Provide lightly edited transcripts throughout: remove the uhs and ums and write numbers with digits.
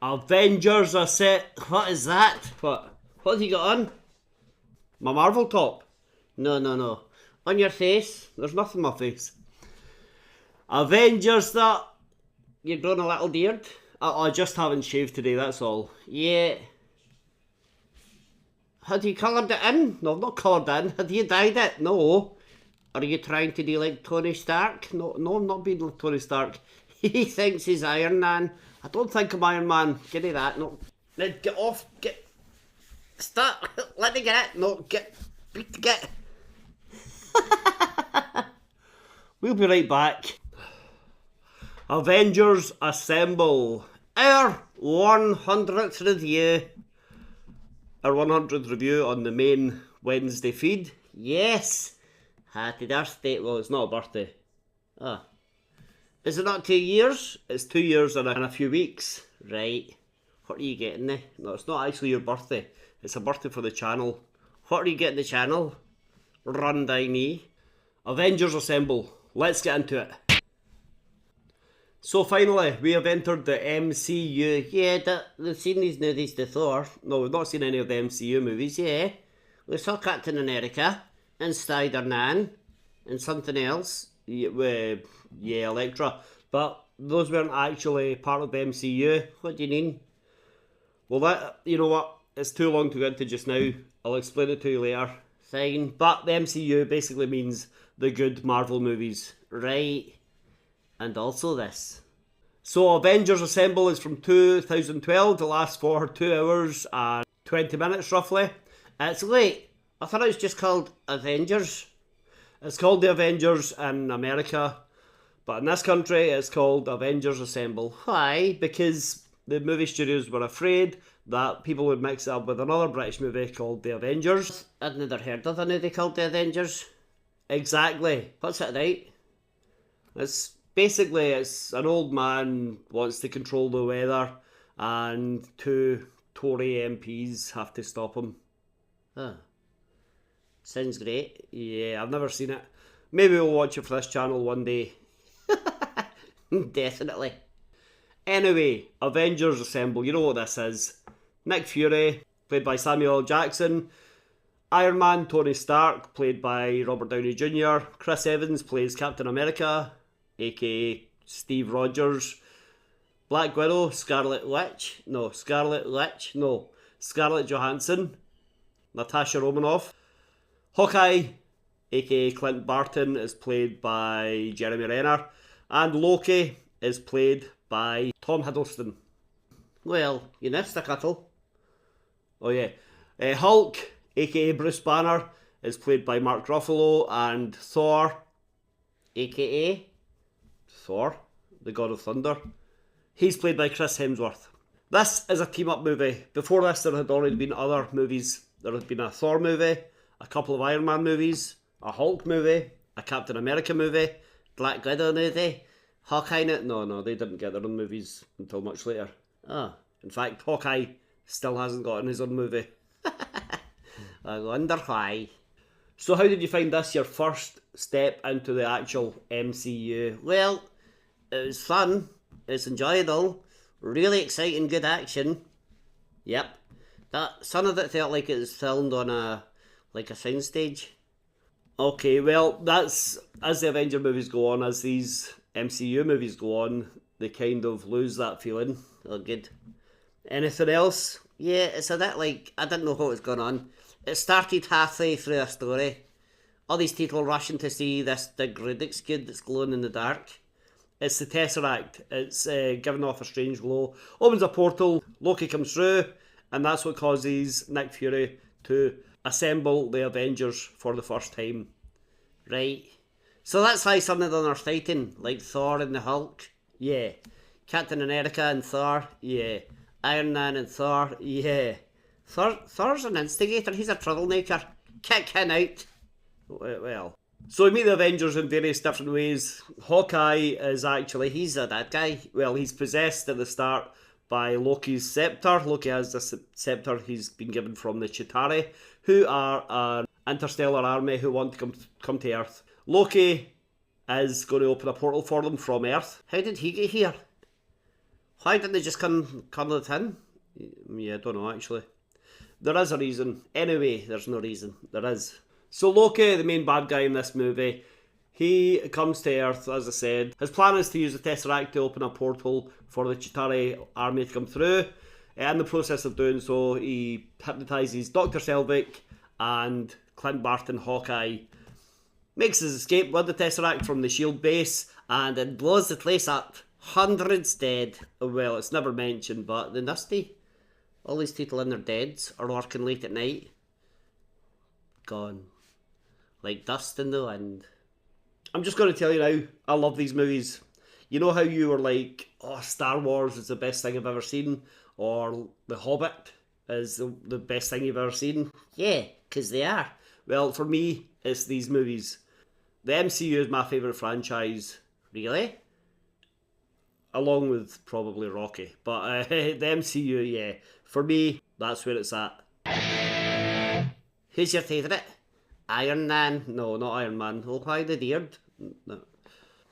Avengers are set. What is that? What have you got on? My Marvel top? No. On your face? There's nothing on my face. Avengers that. You're growing a little beard? I just haven't shaved today, that's all. Yeah. Had you coloured it in? No, not coloured in. Had you dyed it? No. Are you trying to be like Tony Stark? No, I'm not being like Tony Stark. He thinks he's Iron Man. I don't think I'm Iron Man. Give me that. No. Get off. Get. Stop. Let me get it. No, get. We'll be right back. Avengers Assemble. Our 100th review. Our 100th review on the main Wednesday feed. Yes. Happy birthday. Well, it's not a birthday. Ah. Is it not 2 years? It's 2 years and a few weeks. Right. What are you getting there? No, it's not actually your birthday. It's a birthday for the channel. What are you getting the channel? Run by me. Avengers Assemble. Let's get into it. So finally, we have entered the MCU. Yeah, we've seen these movies to Thor. No, we've not seen any of the MCU movies, yeah. We saw Captain America, and Spider-Man, and something else. Yeah, Elektra. But those weren't actually part of the MCU. What do you mean? Well, that, you know what? It's too long to go into just now. I'll explain it to you later. Fine. But the MCU basically means the good Marvel movies. Right. And also this. So Avengers Assemble is from 2012. The lasts for 2 hours and 20 minutes roughly. It's late. I thought it was just called Avengers. It's called the Avengers in America. But in this country it's called Avengers Assemble. Why? Because the movie studios were afraid that people would mix it up with another British movie called The Avengers. I'd never heard of a movie called The Avengers. Exactly. What's it right? It's an old man wants to control the weather and 2 Tory MPs have to stop him. Huh. Sounds great. Yeah, I've never seen it. Maybe we'll watch it for this channel one day. Definitely. Anyway, Avengers Assemble. You know what this is. Nick Fury, played by Samuel L. Jackson. Iron Man, Tony Stark, played by Robert Downey Jr. Chris Evans plays Captain America, aka Steve Rogers. Black Widow, Scarlett Johansson. Natasha Romanoff. Hawkeye, aka Clint Barton, is played by Jeremy Renner. And Loki is played by Tom Hiddleston. Well, you missed a couple. Oh yeah. Hulk, aka Bruce Banner, is played by Mark Ruffalo. And Thor, aka Thor, the God of Thunder, he's played by Chris Hemsworth. This is a team-up movie. Before this, there had already been other movies. There had been a Thor movie, a couple of Iron Man movies, a Hulk movie, a Captain America movie, Black Widow movie, Hawkeye. No, they didn't get their own movies until much later. In fact, Hawkeye still hasn't gotten his own movie. I wonder why. So how did you find this your first step into the actual MCU? Well, it was fun, it's enjoyable, really exciting, good action. Yep. Some of it felt like it was filmed on a soundstage. Okay, well, that's, as the Avenger movies go on, as these MCU movies go on, they kind of lose that feeling. Oh, good. Anything else? Yeah, it's a bit like, I didn't know what was going on. It started halfway through a story. All these people rushing to see this big Rubik's Cube that's glowing in the dark. It's the Tesseract. It's giving off a strange glow. Opens a portal, Loki comes through, and that's what causes Nick Fury to assemble the Avengers for the first time. Right. So that's why some of them are fighting, like Thor and the Hulk. Yeah. Captain America and Thor. Yeah. Iron Man and Thor. Yeah. Thor's an instigator. He's a troublemaker. Kick him out. Well. So we meet the Avengers in various different ways. Hawkeye is actually, he's a bad guy. Well, he's possessed at the start by Loki's scepter. Loki has this scepter he's been given from the Chitauri, who are an interstellar army who want to come to Earth. Loki is going to open a portal for them from Earth. How did he get here? Why didn't they just cuddle it in? Yeah, I don't know actually. There is a reason. Anyway, there's no reason. There is. So Loki, the main bad guy in this movie, he comes to Earth, as I said. His plan is to use the Tesseract to open a portal for the Chitauri army to come through. In the process of doing so, he hypnotises Dr. Selvig and Clint Barton, Hawkeye, makes his escape with the Tesseract from the SHIELD base, and it blows the place up. Hundreds dead. Well, it's never mentioned, but the nasty. All these people in their deads are working late at night. Gone. Like dust in the wind. I'm just going to tell you now, I love these movies. You know how you were like, oh, Star Wars is the best thing I've ever seen, or The Hobbit is the best thing you've ever seen? Yeah, because they are. Well, for me, it's these movies. The MCU is my favourite franchise. Really? Along with probably Rocky. But the MCU, yeah. For me, that's where it's at. Who's your favourite? Iron Man? No, not Iron Man. Oh, why the beard? No,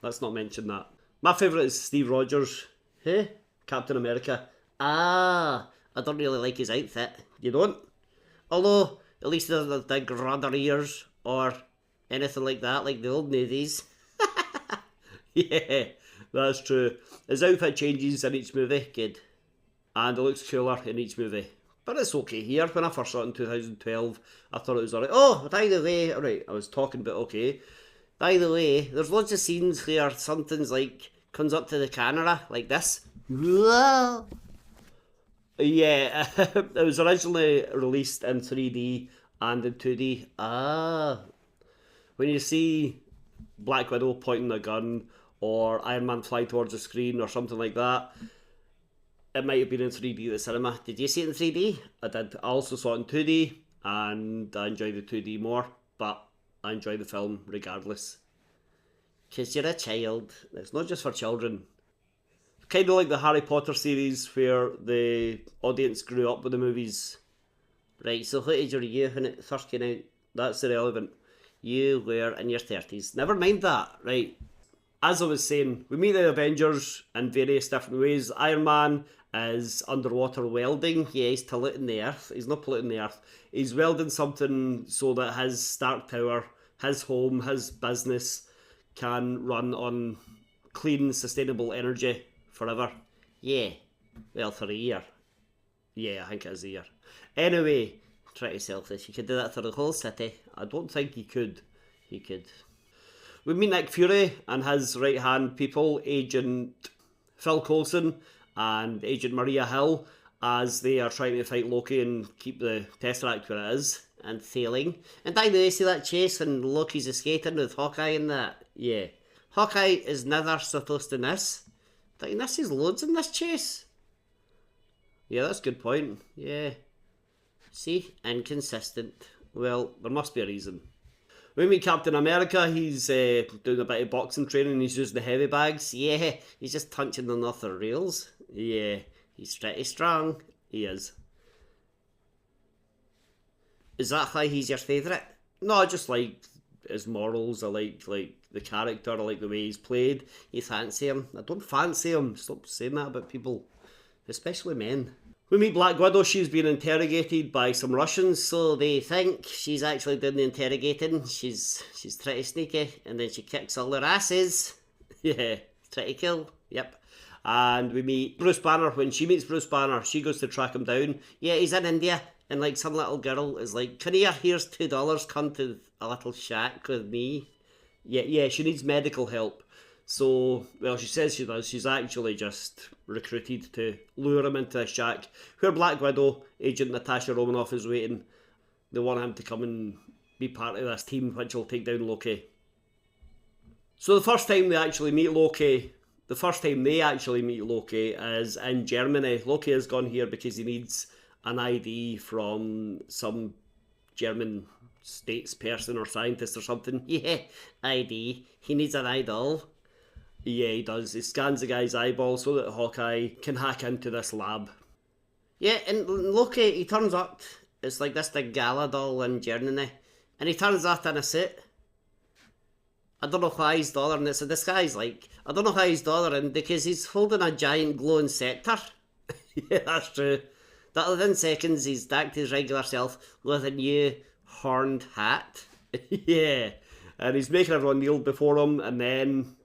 let's not mention that. My favourite is Steve Rogers. Who? Captain America. Ah, I don't really like his outfit. You don't? Although, at least he doesn't have big rudder ears or anything like that, like the old movies. Yeah, that's true. His outfit changes in each movie, good. And it looks cooler in each movie. But it's okay here. When I first saw it in 2012, I thought it was alright. Oh, by the way, alright, I was talking, but okay. By the way, there's loads of scenes where something's like, comes up to the camera, like this. Whoa. Yeah, it was originally released in 3D and in 2D. Ah. When you see Black Widow pointing a gun, or Iron Man fly towards the screen, or something like that, it might have been in 3D at the cinema. Did you see it in 3D? I did. I also saw it in 2D, and I enjoyed the 2D more, but I enjoy the film regardless. Because you're a child. It's not just for children. Kind of like the Harry Potter series, where the audience grew up with the movies. Right, so what age were you when it first came out? That's irrelevant. You were in your 30s. Never mind that, right? As I was saying, we meet the Avengers in various different ways. Iron Man is underwater welding. Yeah, he's polluting the earth. He's not polluting the earth. He's welding something so that his Stark Tower, his home, his business can run on clean, sustainable energy forever. Yeah. Well, for a year. Yeah, I think it is a year. Anyway, try to selfish. You could do that for the whole city. I don't think he could. He could. We meet Nick Fury and his right-hand people, Agent Phil Coulson and Agent Maria Hill, as they are trying to fight Loki and keep the Tesseract where it is, and failing. And by the way, see that chase when Loki's escaping with Hawkeye and that? Yeah. Hawkeye is never supposed to miss. But he misses loads in this chase. Yeah, that's a good point. Yeah. See? Inconsistent. Well, there must be a reason. We meet Captain America. He's doing a bit of boxing training. He's using the heavy bags. Yeah, he's just punching them off the rails. Yeah, he's pretty strong. He is. Is that why he's your favourite? No, I just like his morals. I like the character. I like the way he's played. You fancy him? I don't fancy him. Stop saying that about people, especially men. We meet Black Widow. She's being interrogated by some Russians, so they think she's actually doing the interrogating. She's pretty sneaky, and then she kicks all their asses. Yeah, pretty cool. Yep. And we meet Bruce Banner. When she meets Bruce Banner, she goes to track him down. Yeah, he's in India, and like some little girl is like, "Come here, here's $2. Come to a little shack with me." Yeah, she needs medical help. So, well, she says she does. She's actually just recruited to lure him into a shack where Black Widow, Agent Natasha Romanoff, is waiting. They want him to come and be part of this team which will take down Loki. So the first time they actually meet Loki is in Germany. Loki has gone here because he needs an ID from some German statesperson or scientist or something. Yeah, ID. He needs an idol. Yeah, he does. He scans the guy's eyeball so that Hawkeye can hack into this lab. Yeah, and Loki, he turns up. It's like this big gala doll in Germany. And he turns up in a suit. I don't know why he's dollaring. It's a disguise, like. I don't know how he's dollaring, because he's holding a giant glowing scepter. Yeah, that's true. That within seconds, he's back to his regular self with a new horned hat. Yeah. And he's making everyone kneel before him, and then...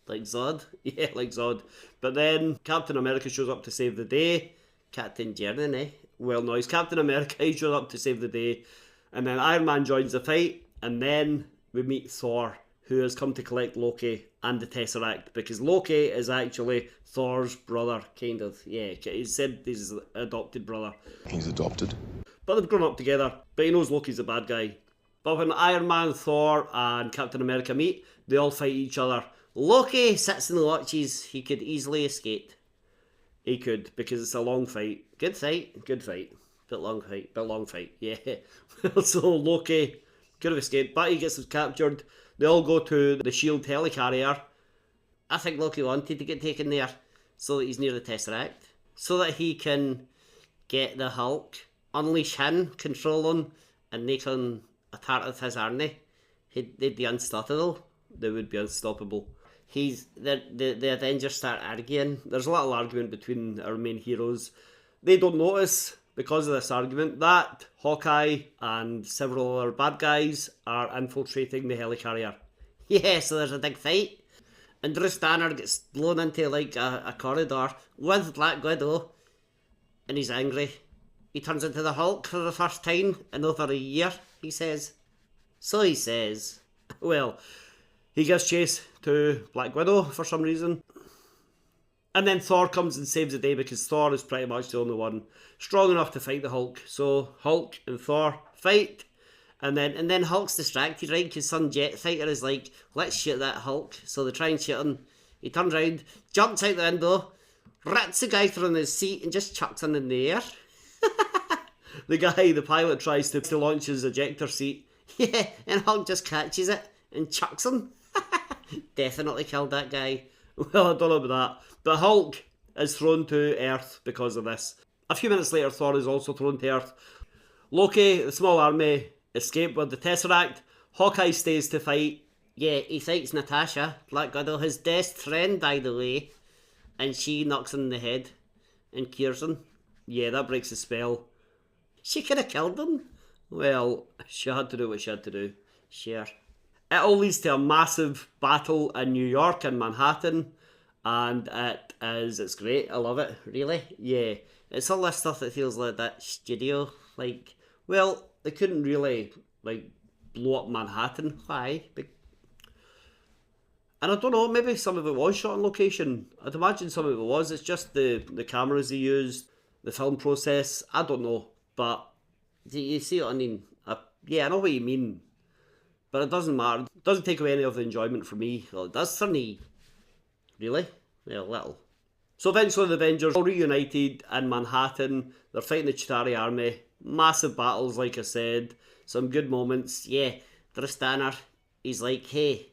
like Zod? Yeah, like Zod. But then Captain America shows up to save the day. Captain Germany. Well, no, he's Captain America. He shows up to save the day. And then Iron Man joins the fight. And then we meet Thor, who has come to collect Loki and the Tesseract. Because Loki is actually Thor's brother, kind of. Yeah, he said he's his adopted brother. He's adopted. But they've grown up together. But he knows Loki's a bad guy. But when Iron Man, Thor, and Captain America meet, they all fight each other. Loki sits and watches. He could easily escape. He could, because it's a long fight. Good fight. Bit long fight, yeah. So Loki could have escaped, but he gets captured. They all go to the SHIELD helicarrier. I think Loki wanted to get taken there so that he's near the Tesseract. So that he can get the Hulk, unleash him, control him, and they can attack with his army. They'd be unstoppable. They would be unstoppable. The Avengers start arguing. There's a little argument between our main heroes. They don't notice, because of this argument, that Hawkeye and several other bad guys are infiltrating the helicarrier. Yeah, so there's a big fight. And Bruce Banner gets blown into like a corridor with Black Widow. And he's angry. He turns into the Hulk for the first time in over a year, he says. So he says. Well, he gives chase to Black Widow for some reason. And then Thor comes and saves the day, because Thor is pretty much the only one strong enough to fight the Hulk. So Hulk and Thor fight. And then Hulk's distracted, right? Because some jet fighter is like, let's shoot that Hulk. So they try and shoot him. He turns around, jumps out the window, rips the guy from his seat and just chucks him in the air. The pilot, tries to launch his ejector seat. Yeah, and Hulk just catches it and chucks him. Definitely killed that guy. Well, I don't know about that. But Hulk is thrown to Earth because of this. A few minutes later, Thor is also thrown to Earth. Loki, the small army, escape with the Tesseract. Hawkeye stays to fight. Yeah, he fights Natasha, Black Widow, his best friend, by the way. And she knocks him in the head and cures him. Yeah, that breaks the spell. She could have killed him. Well, she had to do what she had to do. Sure. It all leads to a massive battle in New York and Manhattan. And it's great. I love it, really. Yeah. It's all this stuff that feels like that studio. Like, well, they couldn't really, like, blow up Manhattan. Why? And I don't know, maybe some of it was shot on location. I'd imagine some of it was. It's just the cameras they used, the film process. I don't know. But do you see what I mean? Yeah, I know what you mean. But it doesn't matter. It doesn't take away any of the enjoyment for me. Well, it does for me. Really? Well, little. So eventually the Avengers all reunited in Manhattan. They're fighting the Chitauri army. Massive battles, like I said. Some good moments. Yeah, Bruce Banner, he's like, hey,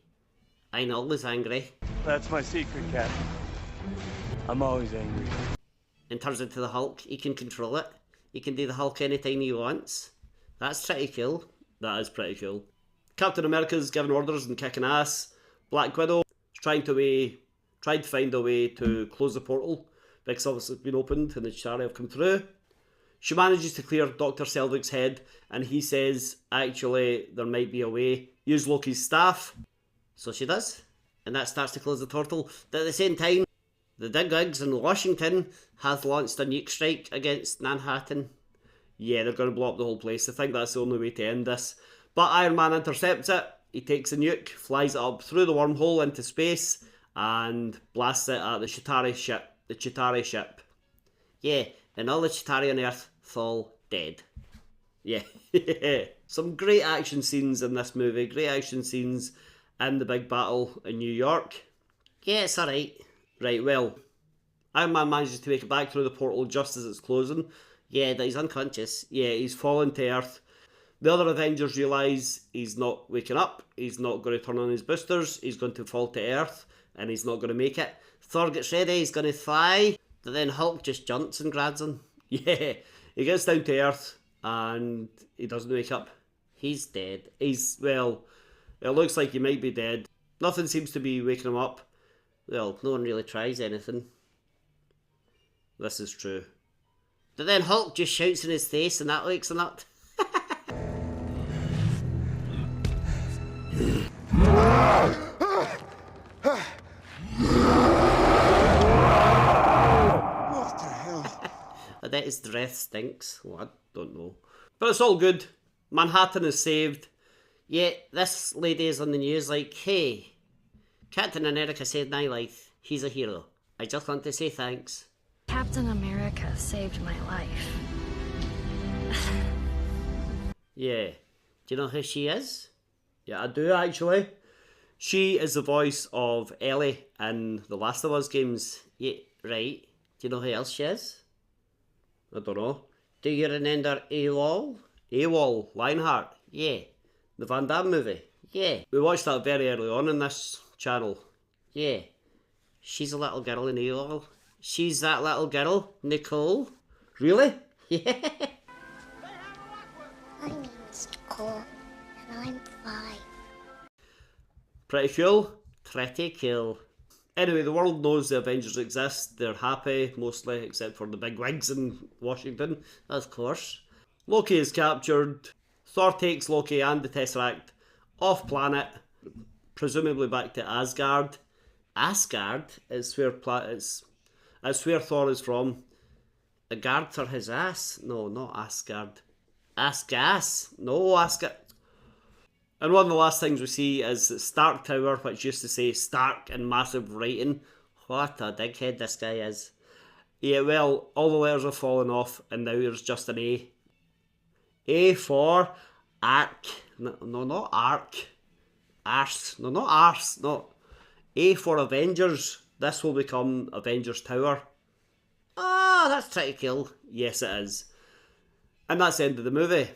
I'm always angry. That's my secret, Cap. I'm always angry. And turns into the Hulk. He can control it. He can do the Hulk anytime he wants. That's pretty cool. That is pretty cool. Captain America's giving orders and kicking ass. Black Widow tried to find a way to close the portal, because obviously it's been opened and the Chitauri have come through. She manages to clear Dr. Selvig's head, and he says, actually, there might be a way. Use Loki's staff. So she does, and that starts to close the portal. But at the same time, the Digwigs in Washington have launched a nuke strike against Manhattan. Yeah, they're going to blow up the whole place. I think that's the only way to end this. But Iron Man intercepts it. He takes a nuke, flies it up through the wormhole into space, and blasts it at the Chitauri ship. Yeah, and all the Chitauri on Earth fall dead. Yeah. Some great action scenes in this movie. Great action scenes in the big battle in New York. Yeah, it's alright. Right, well, Iron Man manages to make it back through the portal just as it's closing. Yeah, he's unconscious. Yeah, he's fallen to Earth. The other Avengers realise he's not waking up. He's not going to turn on his boosters. He's going to fall to Earth, and he's not going to make it. Thor gets ready. He's going to fly. But then Hulk just jumps and grabs him. Yeah, he gets down to Earth, and he doesn't wake up. He's dead. It looks like he might be dead. Nothing seems to be waking him up. Well, no one really tries anything. This is true. But then Hulk just shouts in his face and that wakes him up. What the hell? I bet his breath stinks. Well, I don't know. But it's all good. Manhattan is saved. Yet this lady is on the news like, hey, Captain America saved my life. He's a hero. I just want to say thanks. Captain America saved my life. Yeah. Do you know who she is? Yeah, I do actually. She is the voice of Ellie in the Last of Us games. Yeah, right. Do you know who else she is? I don't know. Do you remember AWOL? AWOL, Lionheart. Yeah. The Van Damme movie. Yeah. We watched that very early on in this channel. Yeah. She's a little girl in AWOL. She's that little girl, Nicole. Really? Yeah. My name's Nicole, and I'm 5. Pretty cool. Pretty cool. Anyway, the world knows the Avengers exist. They're happy, mostly, except for the big wigs in Washington, of course. Loki is captured. Thor takes Loki and the Tesseract off planet, presumably back to Asgard. Asgard is where that's where Thor is from. A guard for his ass? No, not Asgard. Asgas? No, Asgard. And one of the last things we see is Stark Tower, which used to say Stark in massive writing. What a dickhead this guy is. Yeah, well, all the letters have fallen off, and now there's just an A. A for Ark. No, not Ark. Arse. No, not Arse. No. A for Avengers. This will become Avengers Tower. Ah, that's pretty cool. Yes, it is. And that's the end of the movie.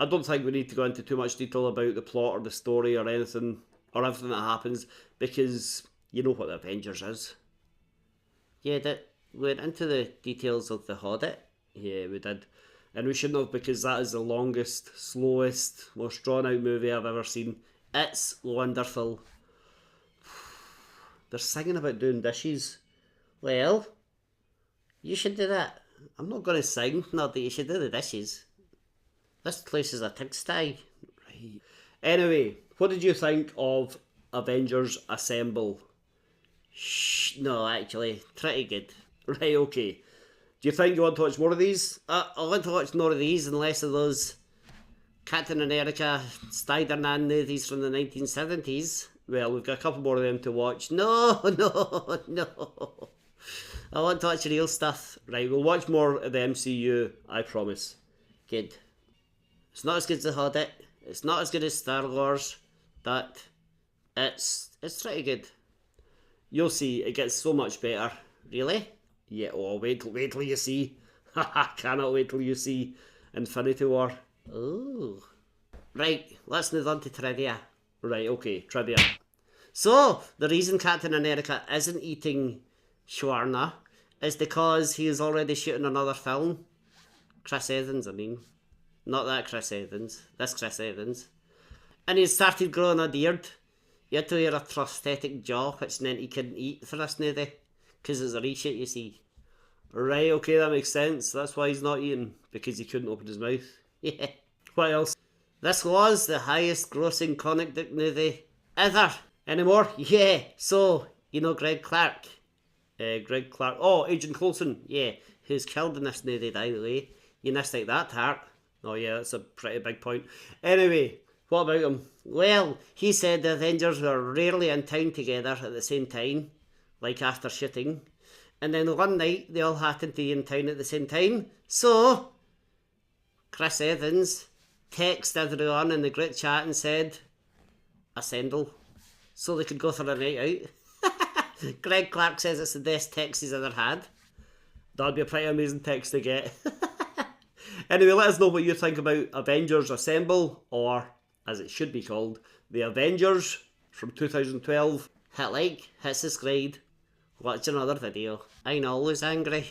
I don't think we need to go into too much detail about the plot or the story or anything, or everything that happens, because you know what the Avengers is. Yeah, we went into the details of the Hobbit. Yeah, we did. And we shouldn't have, because that is the longest, slowest, most drawn out movie I've ever seen. It's wonderful. They're singing about doing dishes. Well, you should do that. I'm not going to sing, not that you should do the dishes. This place is a pigsty. Right. Anyway, what did you think of Avengers Assemble? Shh, no, actually, pretty good. Right, okay. Do you think you want to watch more of these? I want to watch more of these and less of those Captain America Spider-Man movies from the 1970s. Well, we've got a couple more of them to watch. No. I want to watch real stuff. Right, we'll watch more of the MCU, I promise. Good. It's not as good as The Hobbit. It's not as good as Star Wars. But it's pretty good. You'll see, it gets so much better. Really? Yeah, oh, wait till you see. Haha, cannot wait till you see Infinity War. Ooh. Right, let's move on to trivia. Right, okay, trivia. So, the reason Captain America isn't eating shawarma is because he is already shooting another film. Chris Evans, I mean. Not that Chris Evans. This Chris Evans. And he started growing a beard. He had to wear a prosthetic jaw, which meant he couldn't eat for this movie. Because it's a reshoot, you see. Right, okay, that makes sense. That's why he's not eating. Because he couldn't open his mouth. Yeah. What else? This was the highest grossing comic book movie ever. Any more? Yeah. So, you know Greg Clark. Oh, Agent Coulson. Yeah. Who's killed in this movie, by the way. You missed out that part. Oh yeah, that's a pretty big point. Anyway, what about him? Well, he said the Avengers were rarely in town together at the same time, like after shooting. And then one night, they all happened to be in town at the same time. So, Chris Evans texted everyone in the group chat and said, assemble, so they could go for a night out. Greg Clark says it's the best text he's ever had. That'd be a pretty amazing text to get. Anyway, let us know what you think about Avengers Assemble, or, as it should be called, The Avengers from 2012. Hit like, hit subscribe, watch another video. I'm always angry.